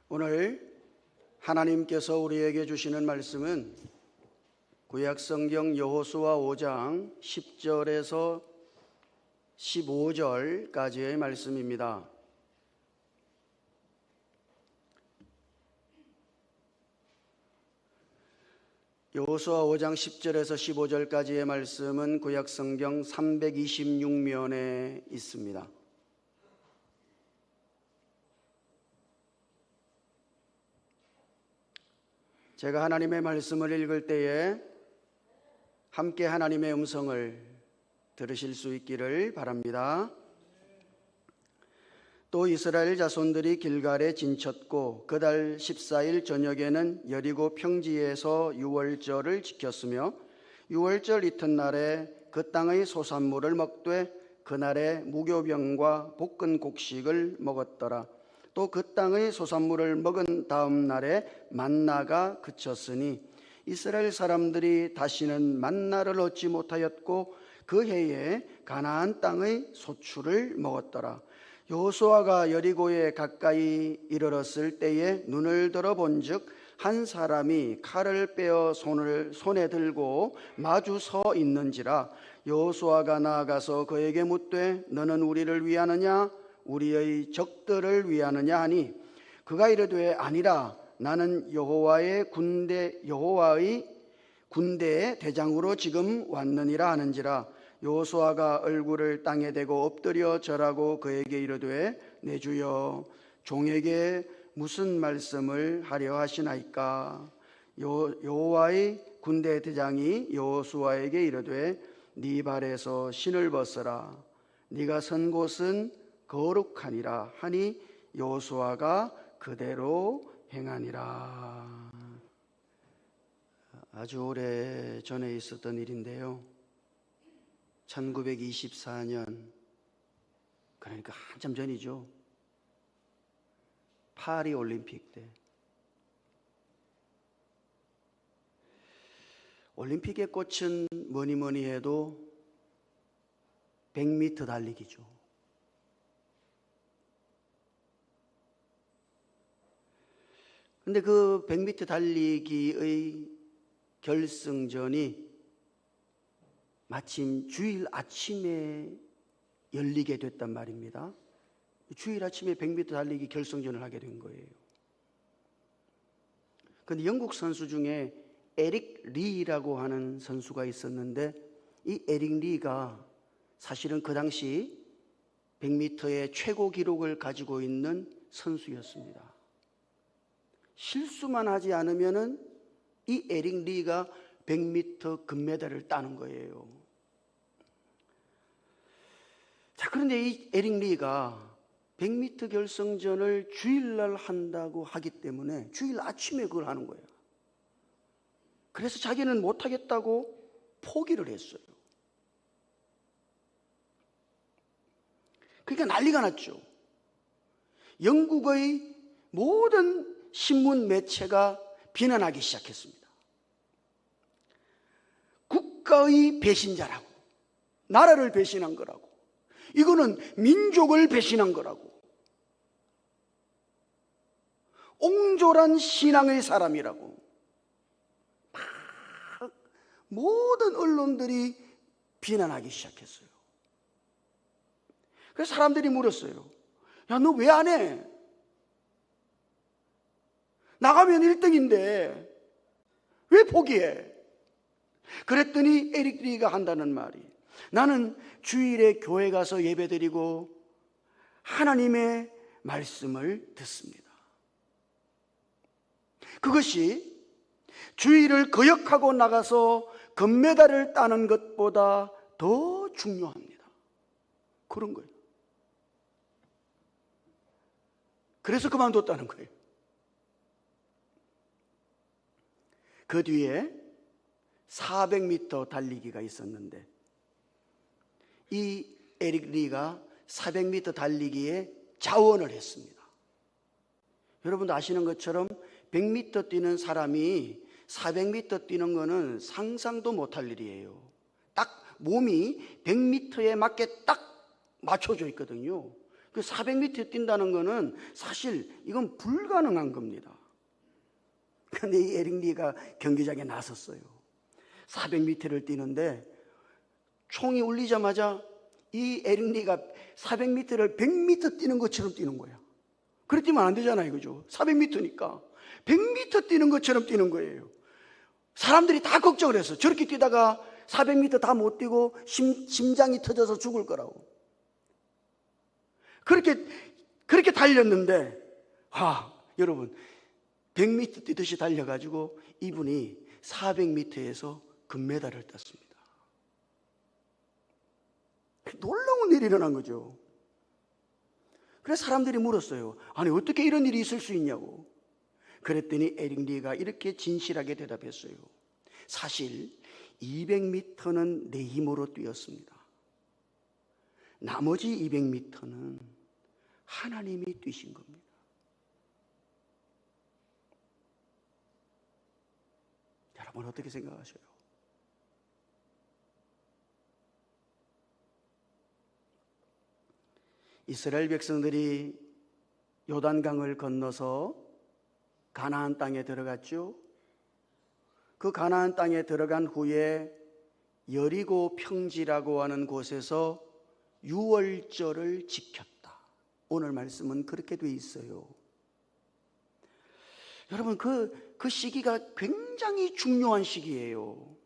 오늘 하나님께서 우리에게 주시는 말씀은 구약성경 여호수아 5장 10절에서 15절까지의 말씀입니다. 여호수아 5장 10절에서 15절까지의 말씀은 구약성경 326면에 있습니다. 제가 하나님의 말씀을 읽을 때에 함께 하나님의 음성을 들으실 수 있기를 바랍니다. 또 이스라엘 자손들이 길갈에 진쳤고 그달 14일 저녁에는 여리고 평지에서 유월절을 지켰으며 유월절 이튿날에 그 땅의 소산물을 먹되 그날에 무교병과 볶은 곡식을 먹었더라. 또 그 땅의 소산물을 먹은 다음 날에 만나가 그쳤으니 이스라엘 사람들이 다시는 만나를 얻지 못하였고 그 해에 가나안 땅의 소출을 먹었더라. 여호수아가 여리고에 가까이 이르렀을 때에 눈을 들어본즉 한 사람이 칼을 빼어 손에 들고 마주 서 있는지라. 여호수아가 나아가서 그에게 묻되 너는 우리를 위하느냐 우리의 적들을 위하느냐 하니 그가 이르되 아니라 나는 여호와의 군대의 대장으로 지금 왔느니라 하는지라. 여호수아가 얼굴을 땅에 대고 엎드려 절하고 그에게 이르되 내 주여 종에게 무슨 말씀을 하려 하시나이까. 여호와의 군대 대장이 여호수아에게 이르되 네 발에서 신을 벗어라 네가 선 곳은 거룩하니라 하니 여호수아가 그대로 행하니라. 아주 오래 전에 있었던 일인데요, 1924년, 그러니까 한참 전이죠. 파리 올림픽 때 올림픽의 꽃은 뭐니 해도 100m 달리기죠. 근데 그 100m 달리기의 결승전이 마침 주일 아침에 열리게 됐단 말입니다. 주일 아침에 100m 달리기 결승전을 하게 된 거예요. 그런데 영국 선수 중에 에릭 리라고 하는 선수가 있었는데 이 에릭 리가 사실은 그 당시 100m의 최고 기록을 가지고 있는 선수였습니다. 실수만 하지 않으면은 이 에릭 리가 100m 금메달을 따는 거예요. 자, 그런데 이 에릭 리가 100m 결승전을 주일날 한다고 하기 때문에 주일 아침에 그걸 하는 거예요. 그래서 자기는 못하겠다고 포기를 했어요. 그러니까 난리가 났죠. 영국의 모든 신문 매체가 비난하기 시작했습니다. 국가의 배신자라고, 나라를 배신한 거라고, 이거는 민족을 배신한 거라고, 옹졸한 신앙의 사람이라고 막 모든 언론들이 비난하기 시작했어요. 그래서 사람들이 물었어요. 야, 너 왜 안 해? 나가면 1등인데 왜 포기해? 그랬더니 에릭 리가 한다는 말이, 나는 주일에 교회 가서 예배드리고 하나님의 말씀을 듣습니다. 그것이 주일을 거역하고 나가서 금메달을 따는 것보다 더 중요합니다. 그런 거예요. 그래서 그만뒀다는 거예요. 그 뒤에 400m 달리기가 있었는데 이 에릭 리가 400m 달리기에 자원을 했습니다. 여러분도 아시는 것처럼 100m 뛰는 사람이 400m 뛰는 거는 상상도 못할 일이에요. 딱 몸이 100m에 맞게 딱 맞춰져 있거든요. 그 400m 뛴다는 거는 사실 이건 불가능한 겁니다. 그런데 이 에릭 리가 경기장에 나섰어요. 400m를 뛰는데 총이 울리자마자 이 에릭 리가 400m를 100m 뛰는 것처럼 뛰는 거야. 그래 뛰면 안 되잖아요, 그죠? 400m니까 100m 뛰는 것처럼 뛰는 거예요. 사람들이 다 걱정을 했어. 저렇게 뛰다가 400m 다 못 뛰고 심장이 터져서 죽을 거라고. 그렇게 달렸는데, 여러분, 100m 뛰듯이 달려가지고 이분이 400m에서 금메달을 땄습니다. 놀라운 일이 일어난 거죠. 그래서 사람들이 물었어요. 아니, 어떻게 이런 일이 있을 수 있냐고. 그랬더니 에릭 리가 이렇게 진실하게 대답했어요. 사실 200m는 내 힘으로 뛰었습니다. 나머지 200m는 하나님이 뛰신 겁니다. 여러분 어떻게 생각하셔요? 이스라엘 백성들이 요단강을 건너서 가나안 땅에 들어갔죠. 그 가나안 땅에 들어간 후에 여리고 평지라고 하는 곳에서 유월절을 지켰다. 오늘 말씀은 그렇게 돼 있어요. 여러분 그 시기가 굉장히 중요한 시기예요.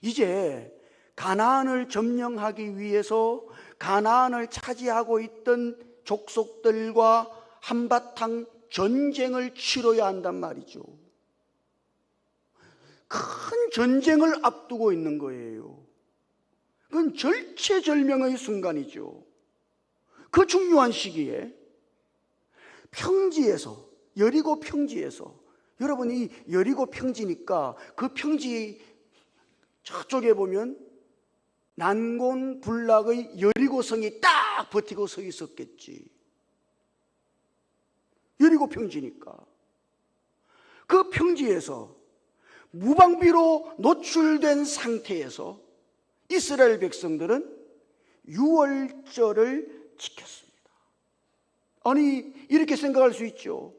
이제 가나안을 점령하기 위해서 가나안을 차지하고 있던 족속들과 한바탕 전쟁을 치러야 한단 말이죠. 큰 전쟁을 앞두고 있는 거예요. 그건 절체절명의 순간이죠. 그 중요한 시기에 평지에서, 여리고 평지에서, 여러분 이 여리고 평지니까 그 평지 저쪽에 보면 난곤불락의 여리고성이 딱 버티고 서 있었겠지. 여리고 평지니까. 그 평지에서 무방비로 노출된 상태에서 이스라엘 백성들은 유월절을 지켰습니다. 아니 이렇게 생각할 수 있죠.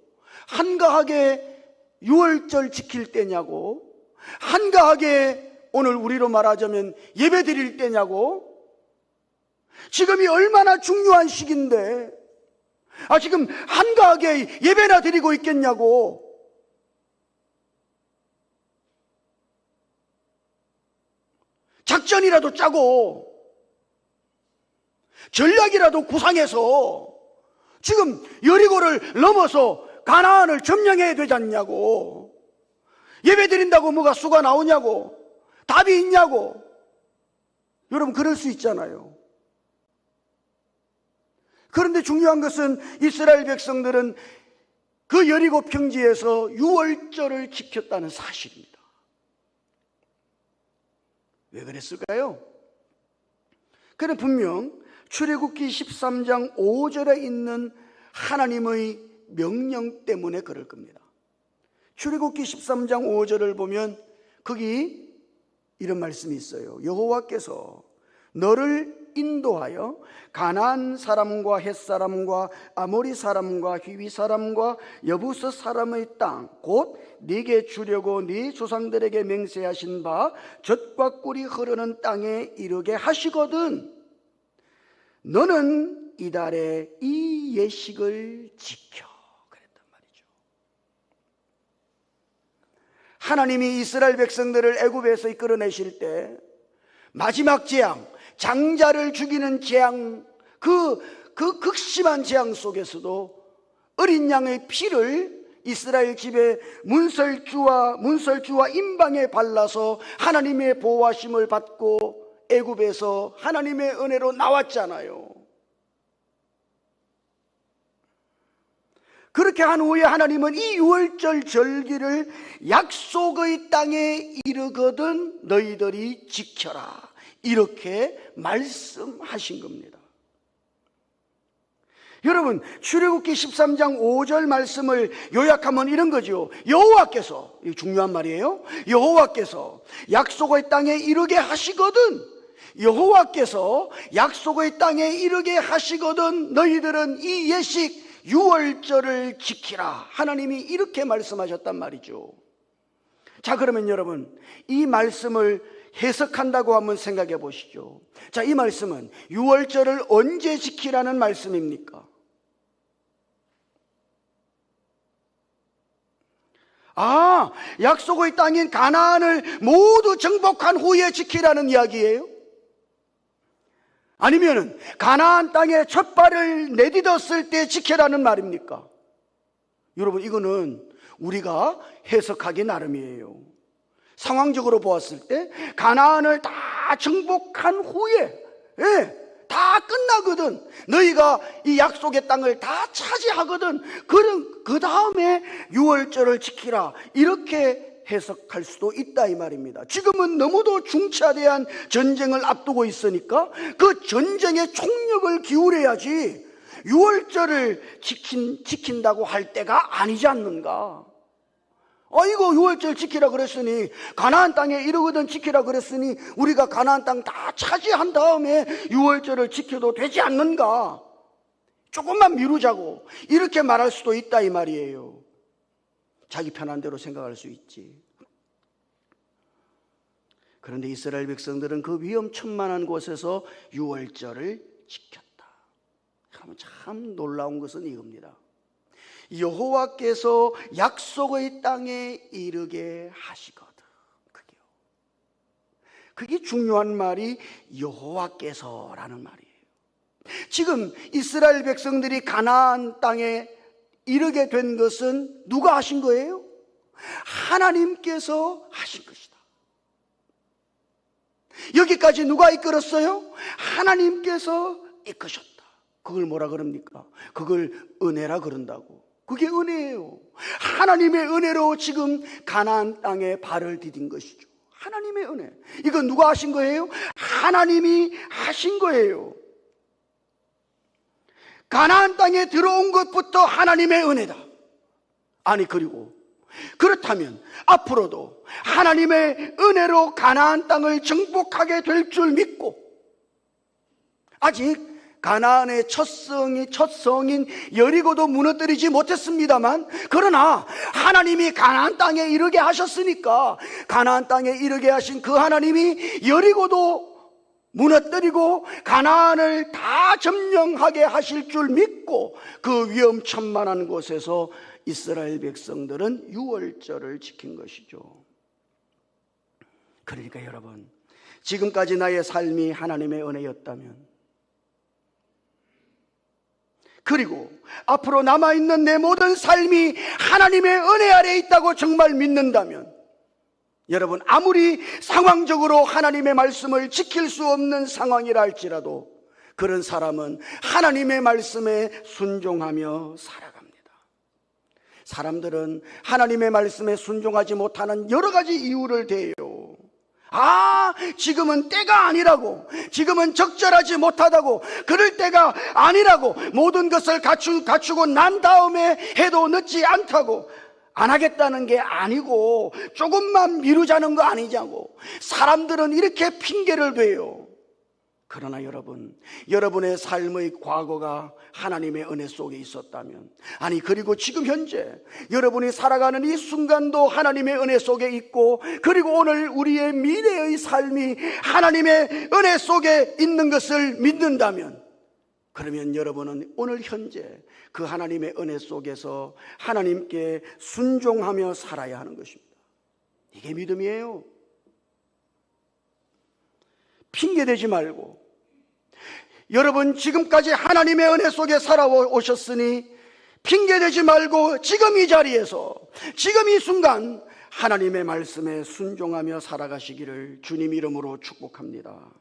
한가하게 유월절 지킬 때냐고, 한가하게 오늘 우리로 말하자면 예배 드릴 때냐고. 지금이 얼마나 중요한 시기인데 지금 한가하게 예배나 드리고 있겠냐고. 작전이라도 짜고 전략이라도 구상해서 지금 여리고를 넘어서 가나안을 점령해야 되지 않냐고. 예배 드린다고 뭐가 수가 나오냐고. 답이 있냐고. 여러분 그럴 수 있잖아요. 그런데 중요한 것은 이스라엘 백성들은 그 여리고 평지에서 유월절을 지켰다는 사실입니다. 왜 그랬을까요? 그는 분명 출애굽기 13장 5절에 있는 하나님의 명령 때문에 그럴 겁니다. 출애굽기 13장 5절을 보면 거기 이런 말씀이 있어요. 여호와께서 너를 인도하여 가나안 사람과 헷 사람과 아모리 사람과 히위 사람과 여부스 사람의 땅 곧 네게 주려고 네 조상들에게 맹세하신 바 젖과 꿀이 흐르는 땅에 이르게 하시거든 너는 이달에 이 예식을 지켜. 그랬단 말이죠. 하나님이 이스라엘 백성들을 애굽에서 이끌어내실 때 마지막 재앙, 장자를 죽이는 재앙, 그 극심한 재앙 속에서도 어린 양의 피를 이스라엘 집에 문설주와 임방에 발라서 하나님의 보호하심을 받고 애굽에서 하나님의 은혜로 나왔잖아요. 그렇게 한 후에 하나님은 이 유월절 절기를 약속의 땅에 이르거든 너희들이 지켜라 이렇게 말씀하신 겁니다. 여러분 출애굽기 13장 5절 말씀을 요약하면 이런 거죠. 여호와께서, 이 중요한 말이에요. 여호와께서 약속의 땅에 이르게 하시거든 여호와께서 약속의 땅에 이르게 하시거든 너희들은 이 예식 유월절을 지키라. 하나님이 이렇게 말씀하셨단 말이죠. 자, 그러면 여러분, 이 말씀을 해석한다고 한번 생각해 보시죠. 자, 이 말씀은 유월절을 언제 지키라는 말씀입니까? 약속의 땅인 가나안을 모두 정복한 후에 지키라는 이야기예요? 아니면은 가나안 땅에 첫 발을 내딛었을 때 지키라는 말입니까? 여러분, 이거는 우리가 해석하기 나름이에요. 상황적으로 보았을 때 가나안을 다 정복한 후에, 다 끝나거든. 너희가 이 약속의 땅을 다 차지하거든. 그 다음에 유월절을 지키라. 이렇게 해석할 수도 있다 이 말입니다. 지금은 너무도 중차대한 전쟁을 앞두고 있으니까 그 전쟁에 총력을 기울여야지 유월절을 지킨다고 할 때가 아니지 않는가. 이거 유월절 지키라 그랬으니, 가나안 땅에 이르거든 지키라 그랬으니 우리가 가나안 땅 다 차지한 다음에 유월절을 지켜도 되지 않는가. 조금만 미루자고 이렇게 말할 수도 있다 이 말이에요. 자기 편한 대로 생각할 수 있지. 그런데 이스라엘 백성들은 그 위험천만한 곳에서 유월절을 지켰다. 참 놀라운 것은 이겁니다. 여호와께서 약속의 땅에 이르게 하시거든. 그게 중요한 말이 여호와께서라는 말이에요. 지금 이스라엘 백성들이 가나안 땅에 이르게 된 것은 누가 하신 거예요? 하나님께서 하신 것이다. 여기까지 누가 이끌었어요? 하나님께서 이끄셨다. 그걸 뭐라 그럽니까? 그걸 은혜라 그런다고. 그게 은혜예요. 하나님의 은혜로 지금 가나안 땅에 발을 디딘 것이죠. 하나님의 은혜. 이건 누가 하신 거예요? 하나님이 하신 거예요. 가나안 땅에 들어온 것부터 하나님의 은혜다. 아니, 그리고 그렇다면 앞으로도 하나님의 은혜로 가나안 땅을 정복하게 될 줄 믿고, 아직 가나안의 첫 성인 여리고도 무너뜨리지 못했습니다만, 그러나 하나님이 가나안 땅에 이르게 하셨으니까 가나안 땅에 이르게 하신 그 하나님이 여리고도 무너뜨리고 가나안을 다 점령하게 하실 줄 믿고 그 위험천만한 곳에서 이스라엘 백성들은 유월절을 지킨 것이죠. 그러니까 여러분, 지금까지 나의 삶이 하나님의 은혜였다면, 그리고 앞으로 남아있는 내 모든 삶이 하나님의 은혜 아래에 있다고 정말 믿는다면, 여러분, 아무리 상황적으로 하나님의 말씀을 지킬 수 없는 상황이라 할지라도 그런 사람은 하나님의 말씀에 순종하며 살아갑니다. 사람들은 하나님의 말씀에 순종하지 못하는 여러 가지 이유를 대요. 지금은 때가 아니라고, 지금은 적절하지 못하다고, 그럴 때가 아니라고, 모든 것을 갖추고 난 다음에 해도 늦지 않다고, 안 하겠다는 게 아니고 조금만 미루자는 거 아니냐고 사람들은 이렇게 핑계를 대요. 그러나 여러분, 여러분의 삶의 과거가 하나님의 은혜 속에 있었다면, 아니, 그리고 지금 현재 여러분이 살아가는 이 순간도 하나님의 은혜 속에 있고, 그리고 오늘 우리의 미래의 삶이 하나님의 은혜 속에 있는 것을 믿는다면, 그러면 여러분은 오늘 현재 그 하나님의 은혜 속에서 하나님께 순종하며 살아야 하는 것입니다. 이게 믿음이에요. 핑계대지 말고, 여러분 지금까지 하나님의 은혜 속에 살아오셨으니 핑계대지 말고 지금 이 자리에서, 지금 이 순간 하나님의 말씀에 순종하며 살아가시기를 주님 이름으로 축복합니다.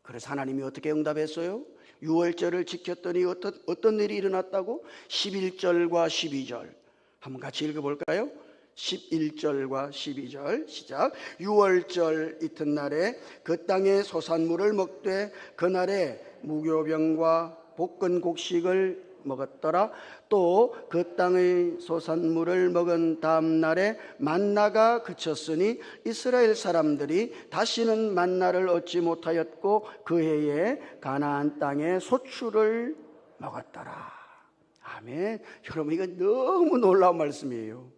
그래서 하나님이 어떻게 응답했어요? 유월절을 지켰더니 어떤 일이 일어났다고? 11절과 12절 한번 같이 읽어볼까요? 11절과 12절 시작. 유월절 이튿날에 그 땅의 소산물을 먹되 그날에 무교병과 볶은 곡식을 먹었더라. 또 그 땅의 소산물을 먹은 다음 날에 만나가 그쳤으니 이스라엘 사람들이 다시는 만나를 얻지 못하였고 그 해에 가나안 땅의 소출을 먹었더라. 아멘. 여러분, 이거 너무 놀라운 말씀이에요.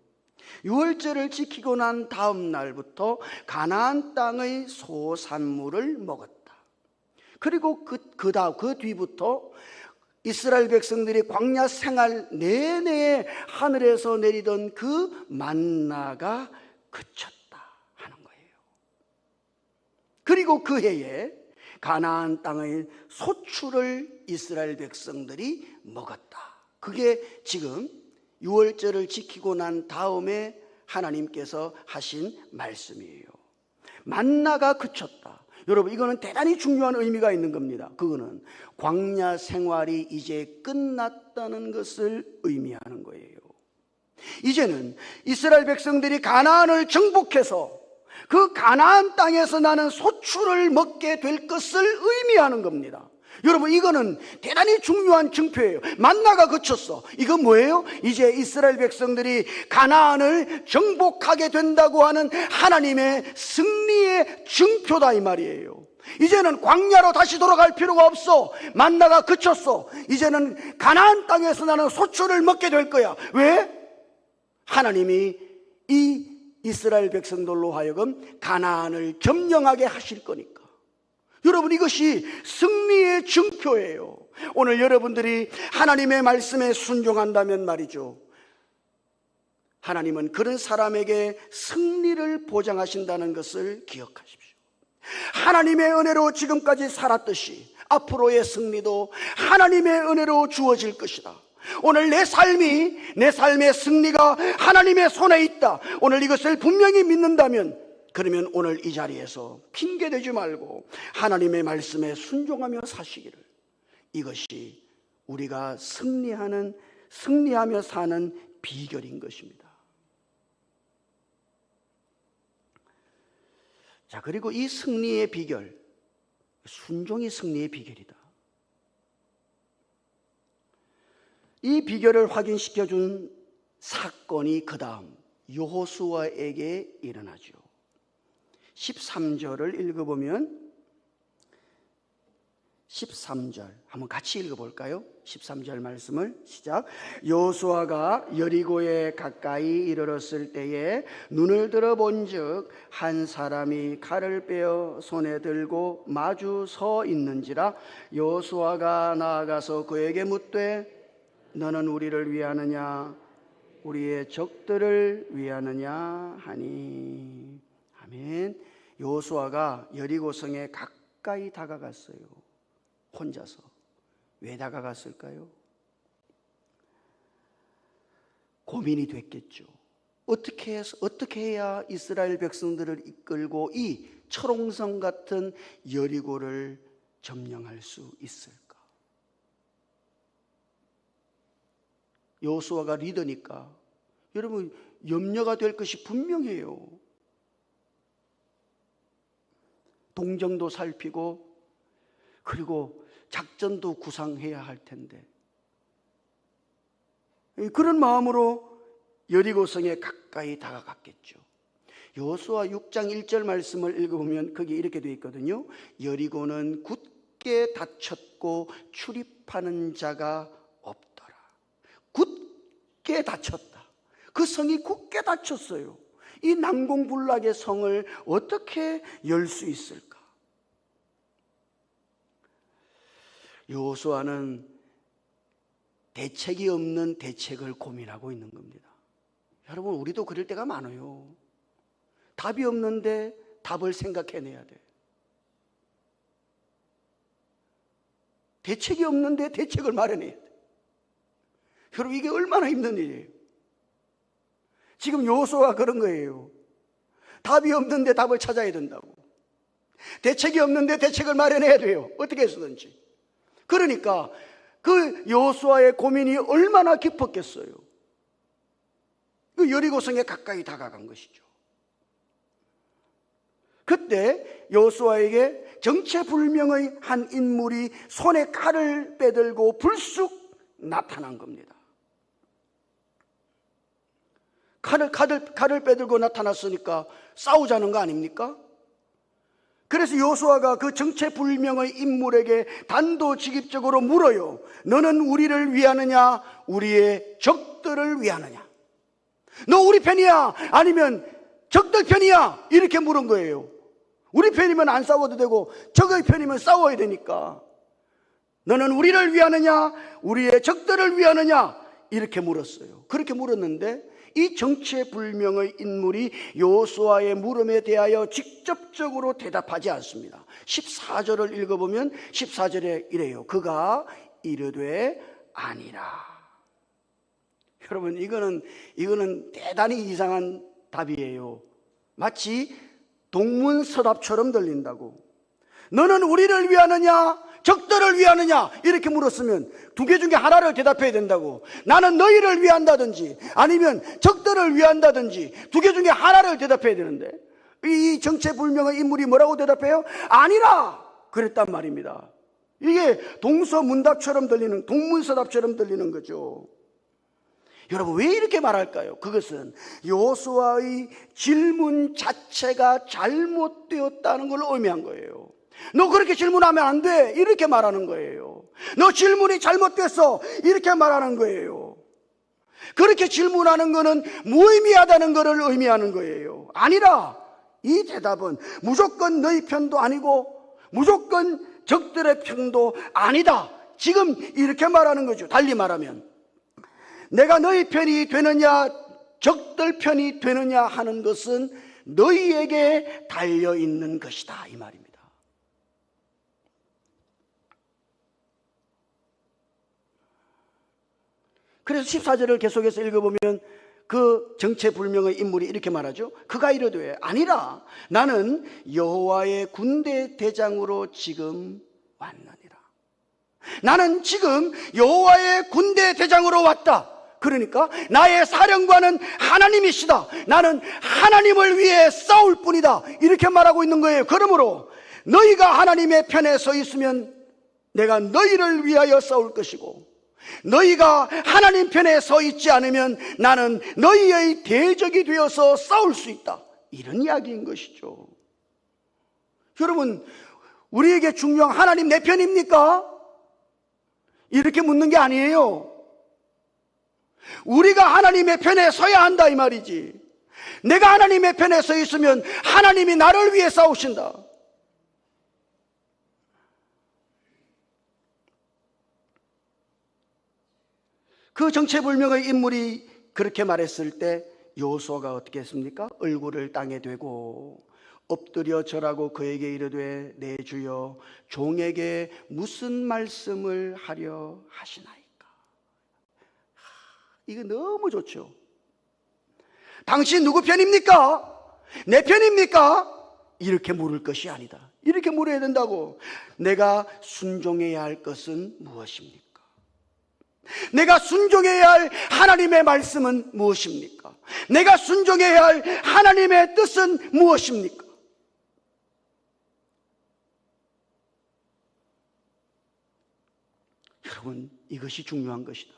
유월절을 지키고 난 다음 날부터 가나안 땅의 소산물을 먹었다. 그리고 그 뒤부터 이스라엘 백성들이 광야 생활 내내 하늘에서 내리던 그 만나가 그쳤다 하는 거예요. 그리고 그 해에 가나안 땅의 소출을 이스라엘 백성들이 먹었다. 그게 지금 유월절을 지키고 난 다음에 하나님께서 하신 말씀이에요. 만나가 그쳤다. 여러분, 이거는 대단히 중요한 의미가 있는 겁니다. 그거는 광야 생활이 이제 끝났다는 것을 의미하는 거예요. 이제는 이스라엘 백성들이 가나안을 정복해서 그 가나안 땅에서 나는 소출을 먹게 될 것을 의미하는 겁니다. 여러분, 이거는 대단히 중요한 증표예요. 만나가 그쳤어. 이건 뭐예요? 이제 이스라엘 백성들이 가나안을 정복하게 된다고 하는 하나님의 승리의 증표다 이 말이에요. 이제는 광야로 다시 돌아갈 필요가 없어. 만나가 그쳤어. 이제는 가나안 땅에서 나는 소출을 먹게 될 거야. 왜? 하나님이 이 이스라엘 백성들로 하여금 가나안을 점령하게 하실 거니까. 여러분, 이것이 승리의 증표예요. 오늘 여러분들이 하나님의 말씀에 순종한다면 말이죠, 하나님은 그런 사람에게 승리를 보장하신다는 것을 기억하십시오. 하나님의 은혜로 지금까지 살았듯이 앞으로의 승리도 하나님의 은혜로 주어질 것이다. 오늘 내 삶의 승리가 하나님의 손에 있다. 오늘 이것을 분명히 믿는다면, 그러면 오늘 이 자리에서 핑계대지 말고 하나님의 말씀에 순종하며 사시기를, 이것이 우리가 승리하며 사는 비결인 것입니다. 자, 그리고 이 승리의 비결, 순종이 승리의 비결이다. 이 비결을 확인시켜준 사건이 그 다음 여호수아에게 일어나죠. 13절을 읽어보면, 13절 한번 같이 읽어볼까요? 13절 말씀을 시작. 여호수아가 여리고에 가까이 이르렀을 때에 눈을 들어본즉 한 사람이 칼을 빼어 손에 들고 마주 서 있는지라. 여호수아가 나아가서 그에게 묻되 너는 우리를 위하느냐 우리의 적들을 위하느냐 하니. 아멘. 여호수아가 여리고성에 가까이 다가갔어요. 혼자서. 왜 다가갔을까요? 고민이 됐겠죠. 어떻게 해야 이스라엘 백성들을 이끌고 이 철옹성 같은 여리고를 점령할 수 있을까? 여호수아가 리더니까 여러분, 염려가 될 것이 분명해요. 동정도 살피고 그리고 작전도 구상해야 할 텐데, 그런 마음으로 여리고성에 가까이 다가갔겠죠. 여호수아 6장 1절 말씀을 읽어보면 거기 이렇게 되어 있거든요. 여리고는 굳게 닫혔고 출입하는 자가 없더라. 굳게 닫혔다. 그 성이 굳게 닫혔어요. 이 난공불락의 성을 어떻게 열 수 있을까? 여호수아는 대책이 없는 대책을 고민하고 있는 겁니다. 여러분, 우리도 그럴 때가 많아요. 답이 없는데 답을 생각해내야 돼. 대책이 없는데 대책을 마련해야 돼. 여러분, 이게 얼마나 힘든 일이에요. 지금 여호수아가 그런 거예요. 답이 없는데 답을 찾아야 된다고. 대책이 없는데 대책을 마련해야 돼요. 어떻게 해서든지. 그러니까 그 여호수아의 고민이 얼마나 깊었겠어요. 그 여리고성에 가까이 다가간 것이죠. 그때 여호수아에게 정체불명의 한 인물이 손에 칼을 빼들고 불쑥 나타난 겁니다. 칼을 빼들고 나타났으니까 싸우자는 거 아닙니까? 그래서 여호수아가 그 정체불명의 인물에게 단도직입적으로 물어요. 너는 우리를 위하느냐, 우리의 적들을 위하느냐? 너 우리 편이야? 아니면 적들 편이야? 이렇게 물은 거예요. 우리 편이면 안 싸워도 되고 적의 편이면 싸워야 되니까. 너는 우리를 위하느냐, 우리의 적들을 위하느냐? 이렇게 물었어요. 그렇게 물었는데 이 정체불명의 인물이 여호수아의 물음에 대하여 직접적으로 대답하지 않습니다. 14절을 읽어보면 14절에 이래요. 그가 이르되 아니라. 여러분, 이거는 대단히 이상한 답이에요. 마치 동문서답처럼 들린다고. 너는 우리를 위하느냐, 적들을 위하느냐? 이렇게 물었으면 두 개 중에 하나를 대답해야 된다고. 나는 너희를 위한다든지 아니면 적들을 위한다든지 두 개 중에 하나를 대답해야 되는데 이 정체불명의 인물이 뭐라고 대답해요? 아니라 그랬단 말입니다. 이게 동서문답처럼 들리는, 동문서답처럼 들리는 거죠. 여러분, 왜 이렇게 말할까요? 그것은 여호수아의 질문 자체가 잘못되었다는 걸 의미한 거예요. 너 그렇게 질문하면 안 돼, 이렇게 말하는 거예요. 너 질문이 잘못됐어, 이렇게 말하는 거예요. 그렇게 질문하는 거는 무의미하다는 것을 의미하는 거예요. 아니라 이 대답은 무조건 너희 편도 아니고 무조건 적들의 편도 아니다, 지금 이렇게 말하는 거죠. 달리 말하면 내가 너희 편이 되느냐 적들 편이 되느냐 하는 것은 너희에게 달려있는 것이다, 이 말입니다. 그래서 14절을 계속해서 읽어보면 그 정체불명의 인물이 이렇게 말하죠. 그가 이르되 아니라 나는 여호와의 군대 대장으로 지금 왔느니라. 나는 지금 여호와의 군대 대장으로 왔다. 그러니까 나의 사령관은 하나님이시다. 나는 하나님을 위해 싸울 뿐이다, 이렇게 말하고 있는 거예요. 그러므로 너희가 하나님의 편에 서 있으면 내가 너희를 위하여 싸울 것이고, 너희가 하나님 편에 서 있지 않으면 나는 너희의 대적이 되어서 싸울 수 있다, 이런 이야기인 것이죠. 여러분, 우리에게 중요한 하나님 내 편입니까? 이렇게 묻는 게 아니에요. 우리가 하나님의 편에 서야 한다, 이 말이지. 내가 하나님의 편에 서 있으면 하나님이 나를 위해 싸우신다. 그 정체불명의 인물이 그렇게 말했을 때 여호수아가 어떻게 했습니까? 얼굴을 땅에 대고 엎드려 절하고 그에게 이르되 내 주여 종에게 무슨 말씀을 하려 하시나이까. 이거 너무 좋죠. 당신 누구 편입니까? 내 편입니까? 이렇게 물을 것이 아니다. 이렇게 물어야 된다고. 내가 순종해야 할 것은 무엇입니까? 내가 순종해야 할 하나님의 말씀은 무엇입니까? 내가 순종해야 할 하나님의 뜻은 무엇입니까? 여러분, 이것이 중요한 것이다.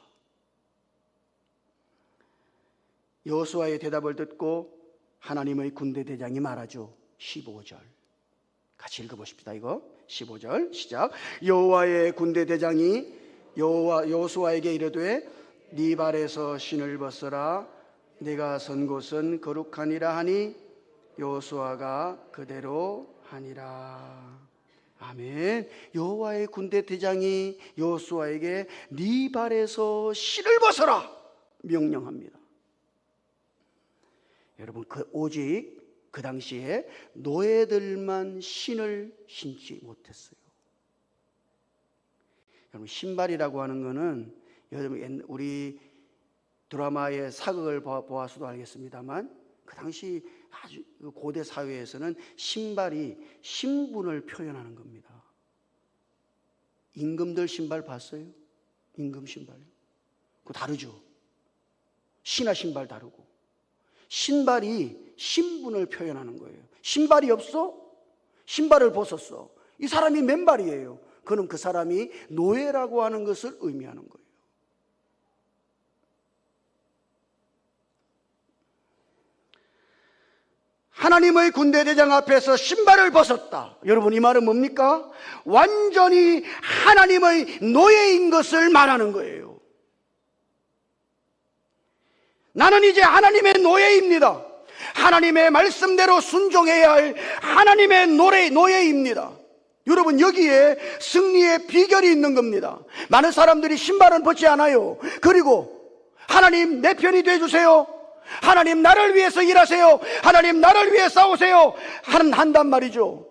여호수아의 대답을 듣고 하나님의 군대 대장이 말하죠. 15절 같이 읽어보십시다. 이거 15절 시작. 여호와의 군대 대장이 여호수아에게 이르되 네 발에서 신을 벗어라, 네가 선 곳은 거룩하니라 하니 여호수아가 그대로 하니라. 아멘. 여호와의 군대 대장이 여호수아에게 네 발에서 신을 벗어라 명령합니다. 여러분, 오직 그 당시에 노예들만 신을 신지 못했어요. 여러분, 신발이라고 하는 거는 여러분 우리 드라마의 사극을 보아서도 알겠습니다만 그 당시 아주 고대 사회에서는 신발이 신분을 표현하는 겁니다. 임금들 신발 봤어요? 임금 신발요? 그거 다르죠. 신하 신발 다르고. 신발이 신분을 표현하는 거예요. 신발이 없어? 신발을 벗었어. 이 사람이 맨발이에요. 그럼 그 사람이 노예라고 하는 것을 의미하는 거예요. 하나님의 군대대장 앞에서 신발을 벗었다. 여러분, 이 말은 뭡니까? 완전히 하나님의 노예인 것을 말하는 거예요. 나는 이제 하나님의 노예입니다. 하나님의 말씀대로 순종해야 할 하나님의 노예입니다. 여러분, 여기에 승리의 비결이 있는 겁니다. 많은 사람들이 신발은 벗지 않아요. 그리고 하나님 내 편이 되어주세요, 하나님 나를 위해서 일하세요, 하나님 나를 위해 싸우세요 한단 말이죠.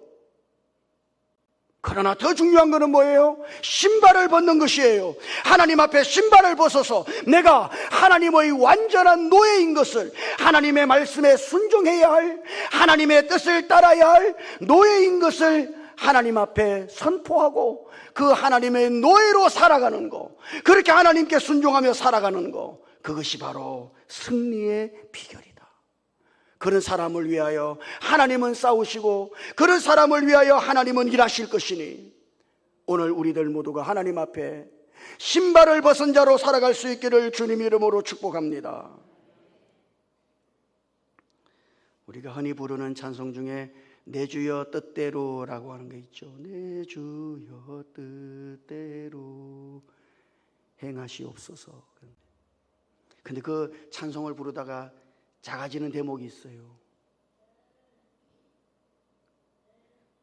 그러나 더 중요한 것은 뭐예요? 신발을 벗는 것이에요. 하나님 앞에 신발을 벗어서 내가 하나님의 완전한 노예인 것을, 하나님의 말씀에 순종해야 할, 하나님의 뜻을 따라야 할 노예인 것을 하나님 앞에 선포하고 그 하나님의 노예로 살아가는 거, 그렇게 하나님께 순종하며 살아가는 거, 그것이 바로 승리의 비결이다. 그런 사람을 위하여 하나님은 싸우시고 그런 사람을 위하여 하나님은 일하실 것이니, 오늘 우리들 모두가 하나님 앞에 신발을 벗은 자로 살아갈 수 있기를 주님 이름으로 축복합니다. 우리가 흔히 부르는 찬송 중에 내 주여 뜻대로라고 하는 게 있죠. 내 주여 뜻대로 행하시옵소서. 근데 그 찬송을 부르다가 작아지는 대목이 있어요.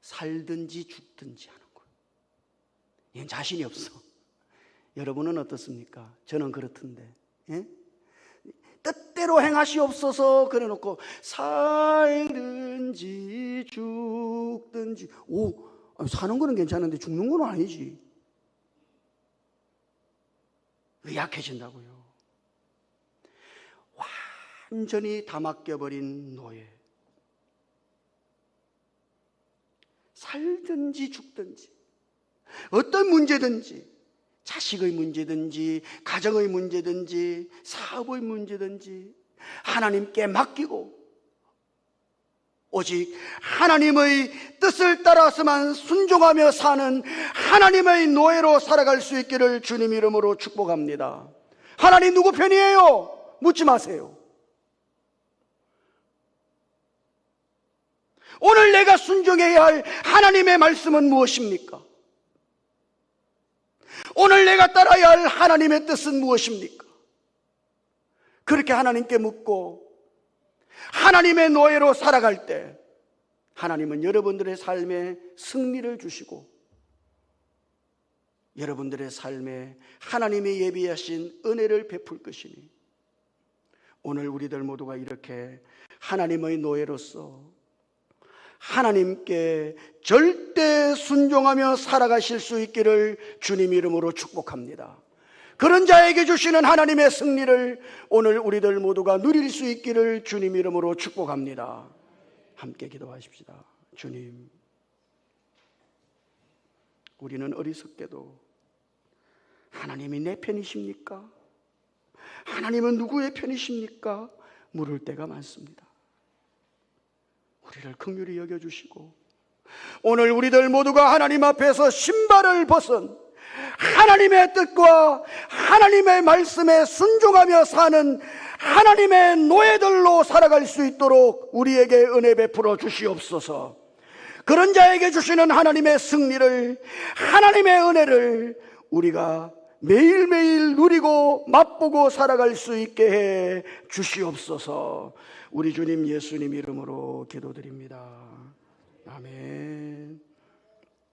살든지 죽든지 하는 거예요. 이건 자신이 없어. 여러분은 어떻습니까? 저는 그렇던데. 예? 뜻대로 행하시옵소서 그래놓고 살든지 죽든지, 사는 거는 괜찮은데 죽는 건 아니지. 약해진다고요. 완전히 다 맡겨버린 노예. 살든지 죽든지, 어떤 문제든지, 자식의 문제든지 가정의 문제든지 사업의 문제든지 하나님께 맡기고 오직 하나님의 뜻을 따라서만 순종하며 사는 하나님의 노예로 살아갈 수 있기를 주님 이름으로 축복합니다. 하나님 누구 편이에요? 묻지 마세요. 오늘 내가 순종해야 할 하나님의 말씀은 무엇입니까? 오늘 내가 따라야 할 하나님의 뜻은 무엇입니까? 그렇게 하나님께 묻고 하나님의 노예로 살아갈 때 하나님은 여러분들의 삶에 승리를 주시고 여러분들의 삶에 하나님이 예비하신 은혜를 베풀 것이니, 오늘 우리들 모두가 이렇게 하나님의 노예로서 하나님께 절대 순종하며 살아가실 수 있기를 주님 이름으로 축복합니다. 그런 자에게 주시는 하나님의 승리를 오늘 우리들 모두가 누릴 수 있기를 주님 이름으로 축복합니다. 함께 기도하십시다. 주님, 우리는 어리석게도 하나님이 내 편이십니까? 하나님은 누구의 편이십니까? 물을 때가 많습니다. 우리를 긍휼히 여겨주시고 오늘 우리들 모두가 하나님 앞에서 신발을 벗은 하나님의 뜻과 하나님의 말씀에 순종하며 사는 하나님의 노예들로 살아갈 수 있도록 우리에게 은혜 베풀어 주시옵소서. 그런 자에게 주시는 하나님의 승리를, 하나님의 은혜를 우리가 매일매일 누리고 맛보고 살아갈 수 있게 해 주시옵소서. 우리 주님 예수님 이름으로 기도드립니다. 아멘.